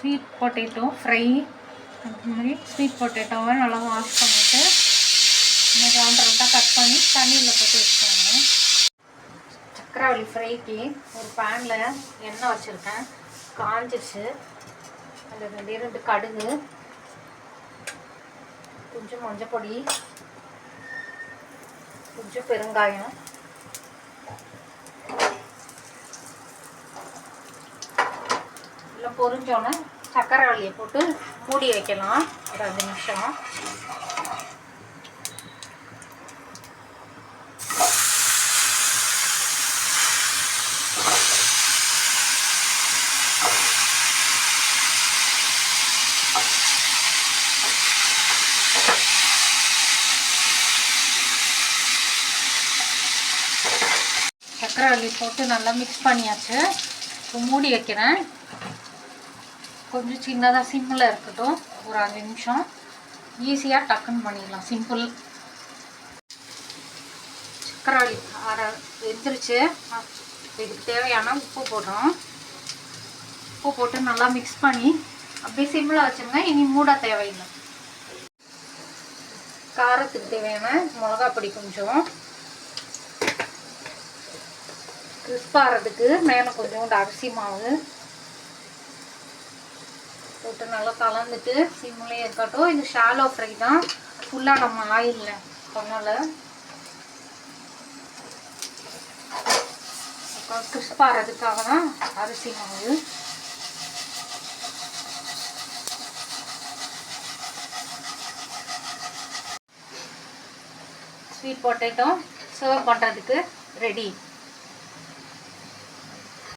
Sweet potato fry. அந்த மாதிரி sweet பொட்டேட்டோவை நல்லா வாஷ் பண்ணிவிட்டு ரவுண்ட் ரவுண்டாக கட் பண்ணி தண்ணியில் போட்டு வச்சுக்கோங்க. சக்கரவள்ளி ஃப்ரைக்கு ஒரு பேனில் எண்ணெய் வச்சுருக்கேன், காஞ்சிச்சு. அதில் 2 கடுகு, கொஞ்சம் மஞ்சள் பொடி, கொஞ்சம் பெருங்காயம், எல்லாம் பொரிஞ்சோன்னே சக்கரவள்ளியை போட்டு மூடி வைக்கலாம் ஒரு 5 நிமிஷம். சக்கரவள்ளி போட்டு நல்லா மிக்ஸ் பண்ணியாச்சு. இப்போ மூடி வைக்கிறேன். கொஞ்சம் சின்னதாக சிம்மில் இருக்கட்டும் ஒரு 5 நிமிஷம். ஈஸியாக டக்குன்னு பண்ணிடலாம், சிம்பிள். சக்கரவள்ளி வெந்துருச்சு. இதுக்கு தேவையான உப்பு போடுறோம். உப்பு போட்டு நல்லா மிக்ஸ் பண்ணி அப்படியே சிம்மில் வச்சுருங்க. இனி மூட தேவையில்லை. காரத்துக்கு தேவையான மிளகாப்பொடி கொஞ்சம், கிறிஸ்பாகிறதுக்கு மேலே கொஞ்சோண்டு அரிசி மாவு போட்டு நல்லா கலந்துட்டு சிம்லேயே இருக்கட்டும். இது ஷாலோ ஃப்ரை தான், ஃபுல்லாக நம்ம ஆயிலில் பண்ணலை. கிறிஸ்பாகிறதுக்காக தான் அரிசி மாவு. ஸ்வீட் பொட்டேட்டோ சர்வ் பண்ணுறதுக்கு ரெடி.